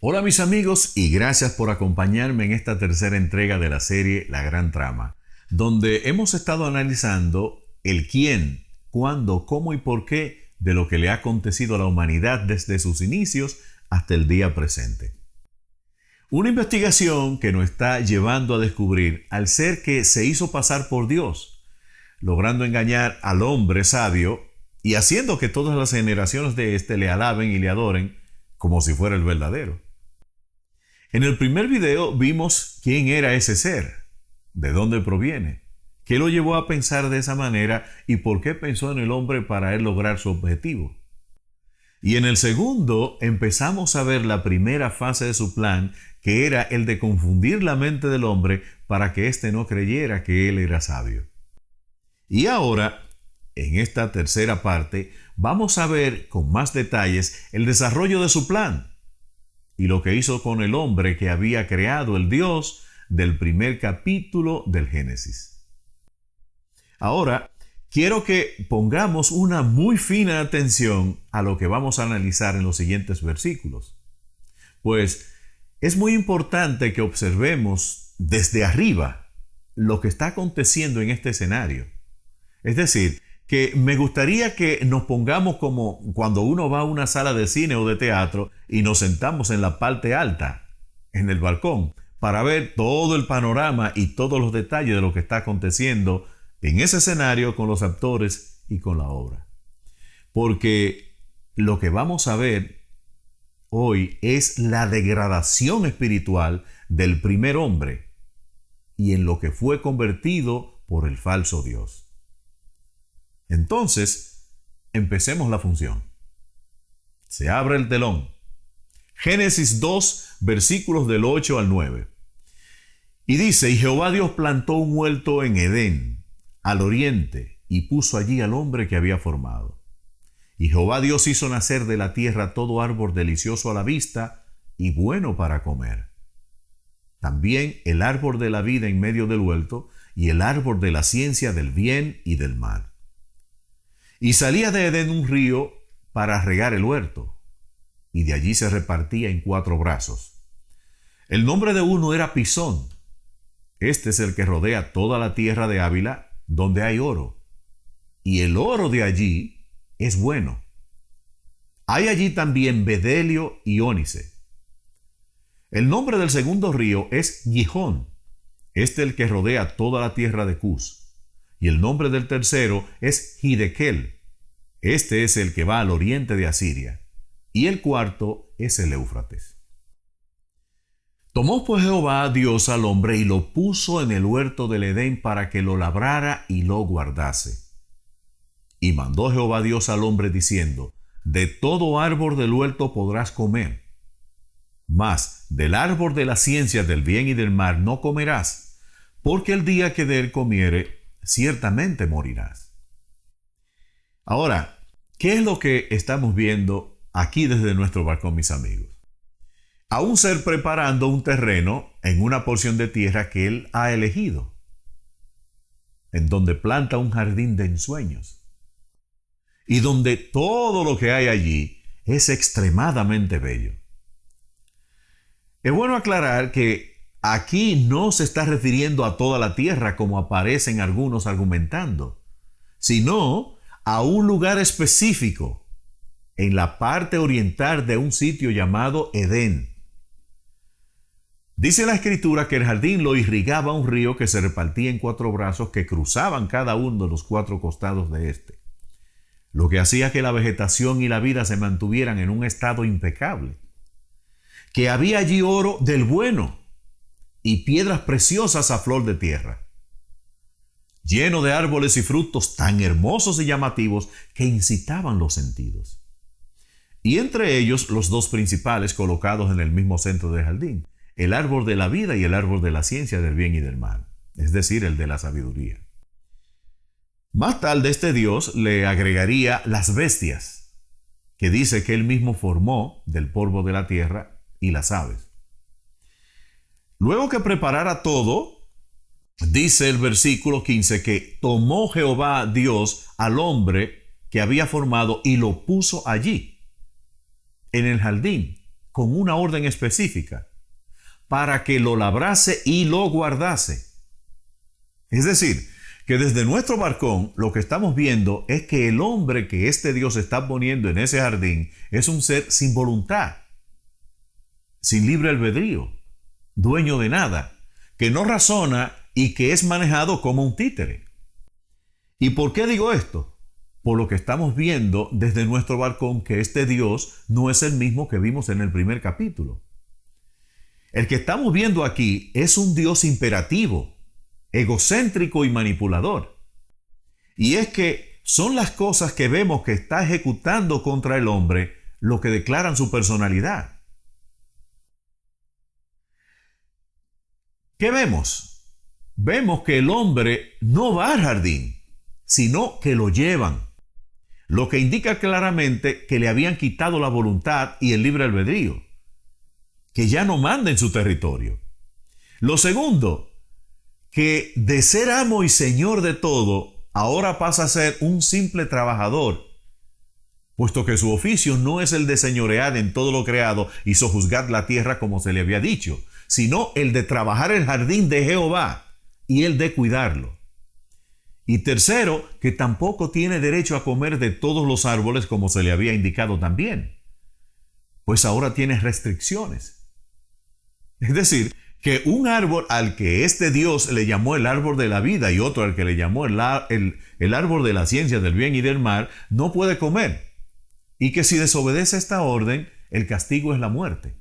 Hola mis amigos y gracias por acompañarme en esta tercera entrega de la serie La Gran Trama, donde hemos estado analizando el quién, cuándo, cómo y por qué de lo que le ha acontecido a la humanidad desde sus inicios hasta el día presente. Una investigación que nos está llevando a descubrir al ser que se hizo pasar por Dios, logrando engañar al hombre sabio y haciendo que todas las generaciones de éste le alaben y le adoren como si fuera el verdadero. En el primer video vimos quién era ese ser, de dónde proviene, qué lo llevó a pensar de esa manera y por qué pensó en el hombre para él lograr su objetivo. Y en el segundo empezamos a ver la primera fase de su plan, que era el de confundir la mente del hombre para que éste no creyera que él era sabio. Y ahora, en esta tercera parte, vamos a ver con más detalles el desarrollo de su plan y lo que hizo con el hombre que había creado el Dios del primer capítulo del Génesis. Ahora, quiero que pongamos una muy fina atención a lo que vamos a analizar en los siguientes versículos. Pues es muy importante que observemos desde arriba lo que está aconteciendo en este escenario. Es decir, que me gustaría que nos pongamos como cuando uno va a una sala de cine o de teatro y nos sentamos en la parte alta, en el balcón, para ver todo el panorama y todos los detalles de lo que está aconteciendo en ese escenario con los actores y con la obra. Porque lo que vamos a ver hoy es la degradación espiritual del primer hombre y en lo que fue convertido por el falso Dios. Entonces, empecemos la función. Se abre el telón. Génesis 2, versículos del 8 al 9. Y dice, y Jehová Dios plantó un huerto en Edén, al oriente, y puso allí al hombre que había formado. Y Jehová Dios hizo nacer de la tierra todo árbol delicioso a la vista y bueno para comer. También el árbol de la vida en medio del huerto, y el árbol de la ciencia del bien y del mal. Y salía de Edén un río para regar el huerto, y de allí se repartía en 4 brazos. El nombre de uno era Pisón. Este es el que rodea toda la tierra de Ávila, donde hay oro. Y el oro de allí es bueno. Hay allí también bedelio y ónice. El nombre del segundo río es Gihón. Este es el que rodea toda la tierra de Cus. Y el nombre del tercero es Hidekel. Este es el que va al oriente de Asiria. Y el cuarto es el Éufrates. Tomó pues Jehová Dios al hombre y lo puso en el huerto del Edén para que lo labrara y lo guardase. Y mandó Jehová Dios al hombre diciendo, de todo árbol del huerto podrás comer, mas del árbol de la ciencia del bien y del mal no comerás, porque el día que de él comiere, ciertamente morirás. Ahora, ¿qué es lo que estamos viendo aquí desde nuestro balcón, mis amigos? A un ser preparando un terreno en una porción de tierra que él ha elegido, en donde planta un jardín de ensueños, y donde todo lo que hay allí es extremadamente bello. Es bueno aclarar que aquí no se está refiriendo a toda la tierra como aparecen algunos argumentando, sino a un lugar específico en la parte oriental de un sitio llamado Edén. Dice la escritura que el jardín lo irrigaba un río que se repartía en 4 brazos que cruzaban cada uno de los 4 costados de este, lo que hacía que la vegetación y la vida se mantuvieran en un estado impecable, que había allí oro del bueno y piedras preciosas a flor de tierra, lleno de árboles y frutos tan hermosos y llamativos que incitaban los sentidos. Y entre ellos los 2 principales colocados en el mismo centro del jardín, el árbol de la vida y el árbol de la ciencia del bien y del mal, es decir, el de la sabiduría. Más tarde este Dios le agregaría las bestias, que dice que él mismo formó del polvo de la tierra, y las aves. Luego que preparara todo, dice el versículo 15 que tomó Jehová Dios al hombre que había formado y lo puso allí, en el jardín, con una orden específica, para que lo labrase y lo guardase. Es decir, que desde nuestro balcón lo que estamos viendo es que el hombre que este Dios está poniendo en ese jardín es un ser sin voluntad, sin libre albedrío, dueño de nada, que no razona y que es manejado como un títere. ¿Y por qué digo esto? Por lo que estamos viendo desde nuestro balcón, que este Dios no es el mismo que vimos en el primer capítulo. El que estamos viendo aquí es un Dios imperativo, egocéntrico y manipulador. Y es que son las cosas que vemos que está ejecutando contra el hombre lo que declaran su personalidad. ¿Qué vemos? Vemos que el hombre no va al jardín, sino que lo llevan. Lo que indica claramente que le habían quitado la voluntad y el libre albedrío, que ya no manda en su territorio. Lo segundo, que de ser amo y señor de todo, ahora pasa a ser un simple trabajador, puesto que su oficio no es el de señorear en todo lo creado y sojuzgar la tierra como se le había dicho, sino el de trabajar el jardín de Jehová y el de cuidarlo. Y tercero, que tampoco tiene derecho a comer de todos los árboles como se le había indicado también, pues ahora tiene restricciones. Es decir, que un árbol al que este Dios le llamó el árbol de la vida y otro al que le llamó el árbol de la ciencia del bien y del mal, no puede comer. Y que si desobedece esta orden, el castigo es la muerte.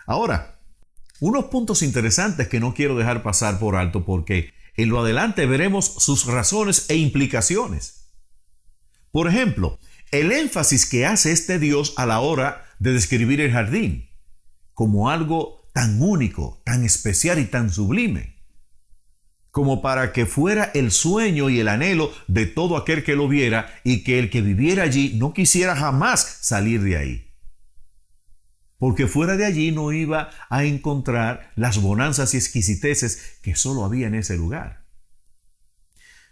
Ahora, unos puntos interesantes que no quiero dejar pasar por alto porque en lo adelante veremos sus razones e implicaciones. Por ejemplo, el énfasis que hace este Dios a la hora de describir el jardín como algo tan único, tan especial y tan sublime, como para que fuera el sueño y el anhelo de todo aquel que lo viera y que el que viviera allí no quisiera jamás salir de ahí. Porque fuera de allí no iba a encontrar las bonanzas y exquisiteces que solo había en ese lugar.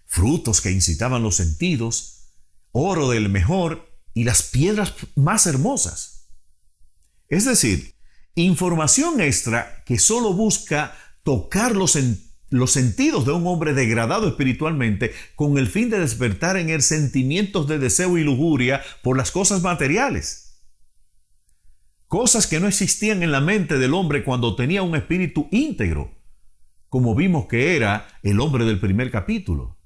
Frutos que incitaban los sentidos, oro del mejor y las piedras más hermosas. Es decir, información extra que solo busca tocar los sentidos de un hombre degradado espiritualmente con el fin de despertar en él sentimientos de deseo y lujuria por las cosas materiales. Cosas que no existían en la mente del hombre cuando tenía un espíritu íntegro, como vimos que era el hombre del primer capítulo.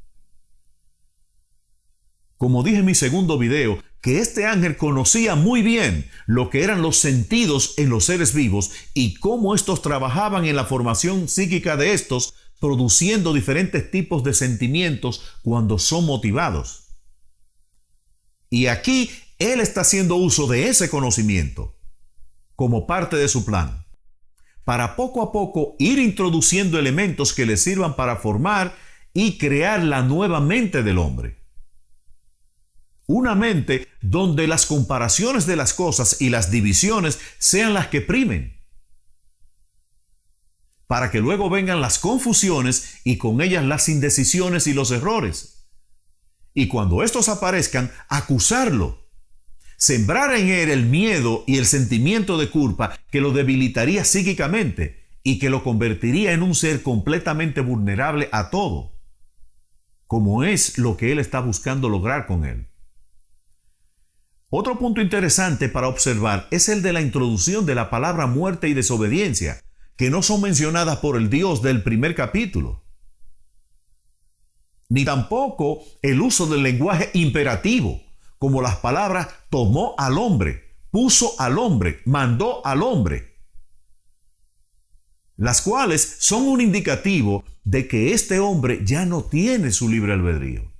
Como dije en mi segundo video, que este ángel conocía muy bien lo que eran los sentidos en los seres vivos y cómo estos trabajaban en la formación psíquica de estos, produciendo diferentes tipos de sentimientos cuando son motivados. Y aquí él está haciendo uso de ese conocimiento como parte de su plan, para poco a poco ir introduciendo elementos que le sirvan para formar y crear la nueva mente del hombre. Una mente donde las comparaciones de las cosas y las divisiones sean las que primen, para que luego vengan las confusiones y con ellas las indecisiones y los errores. Y cuando estos aparezcan, acusarlo. Sembrar en él el miedo y el sentimiento de culpa que lo debilitaría psíquicamente y que lo convertiría en un ser completamente vulnerable a todo, como es lo que él está buscando lograr con él. Otro punto interesante para observar es el de la introducción de la palabra muerte y desobediencia, que no son mencionadas por el Dios del primer capítulo, ni tampoco el uso del lenguaje imperativo, como las palabras tomó al hombre, puso al hombre, mandó al hombre, las cuales son un indicativo de que este hombre ya no tiene su libre albedrío.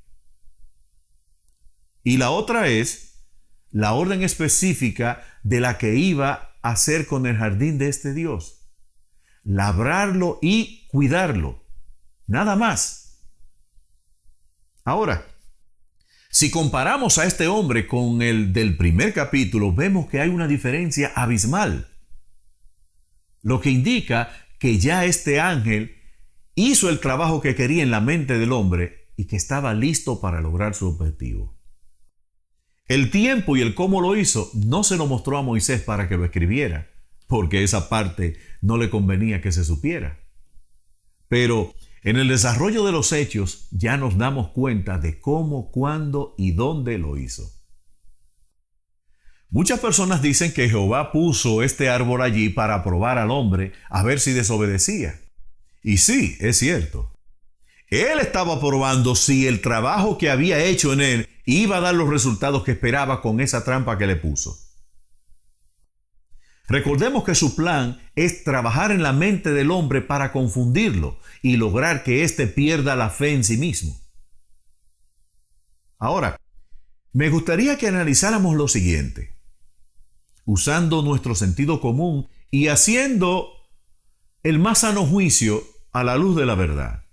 Y la otra es la orden específica de la que iba a hacer con el jardín de este Dios: labrarlo y cuidarlo, nada más. Ahora, si comparamos a este hombre con el del primer capítulo, vemos que hay una diferencia abismal, lo que indica que ya este ángel hizo el trabajo que quería en la mente del hombre y que estaba listo para lograr su objetivo. El tiempo y el cómo lo hizo no se lo mostró a Moisés para que lo escribiera, porque esa parte no le convenía que se supiera. Pero en el desarrollo de los hechos ya nos damos cuenta de cómo, cuándo y dónde lo hizo. Muchas personas dicen que Jehová puso este árbol allí para probar al hombre a ver si desobedecía. Y sí, es cierto. Él estaba probando si el trabajo que había hecho en él iba a dar los resultados que esperaba con esa trampa que le puso. Recordemos que su plan es trabajar en la mente del hombre para confundirlo y lograr que éste pierda la fe en sí mismo. Ahora, me gustaría que analizáramos lo siguiente, usando nuestro sentido común y haciendo el más sano juicio a la luz de la verdad.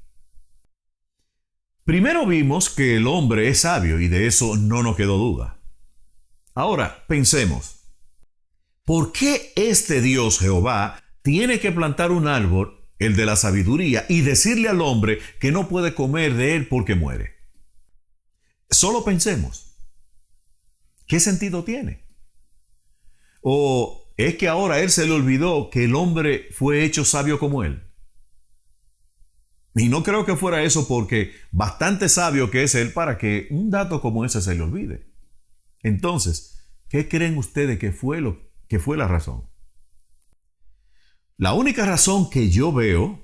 Primero vimos que el hombre es sabio y de eso no nos quedó duda. Ahora, pensemos. ¿Por qué este Dios Jehová tiene que plantar un árbol, el de la sabiduría, y decirle al hombre que no puede comer de él porque muere? Solo pensemos. ¿Qué sentido tiene? ¿O es que ahora a él se le olvidó que el hombre fue hecho sabio como él? Y no creo que fuera eso, porque bastante sabio que es él para que un dato como ese se le olvide. Entonces, ¿qué creen ustedes que fue la razón? La única razón que yo veo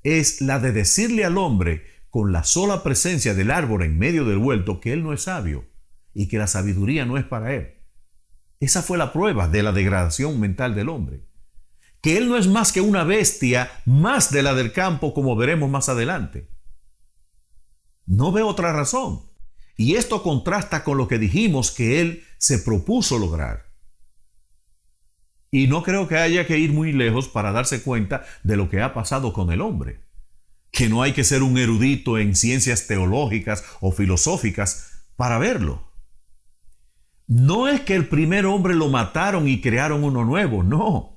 es la de decirle al hombre con la sola presencia del árbol en medio del huerto que él no es sabio y que la sabiduría no es para él. Esa fue la prueba de la degradación mental del hombre. Que él no es más que una bestia más de la del campo, como veremos más adelante. No veo otra razón. Y esto contrasta con lo que dijimos que él se propuso lograr. Y no creo que haya que ir muy lejos para darse cuenta de lo que ha pasado con el hombre. Que no hay que ser un erudito en ciencias teológicas o filosóficas para verlo. No es que el primer hombre lo mataron y crearon uno nuevo, no.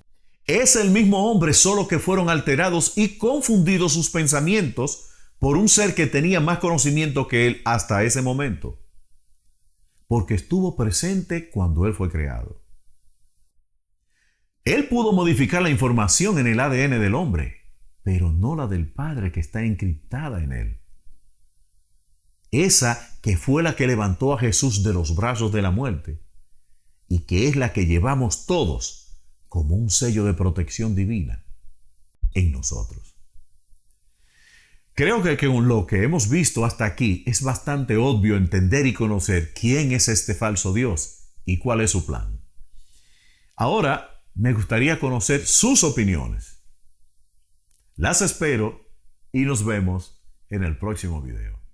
Es el mismo hombre, solo que fueron alterados y confundidos sus pensamientos por un ser que tenía más conocimiento que él hasta ese momento. Porque estuvo presente cuando él fue creado. Él pudo modificar la información en el ADN del hombre, pero no la del Padre que está encriptada en él. Esa que fue la que levantó a Jesús de los brazos de la muerte y que es la que llevamos todos como un sello de protección divina en nosotros. Creo que con lo que hemos visto hasta aquí es bastante obvio entender y conocer quién es este falso Dios y cuál es su plan. Ahora me gustaría conocer sus opiniones. Las espero y nos vemos en el próximo video.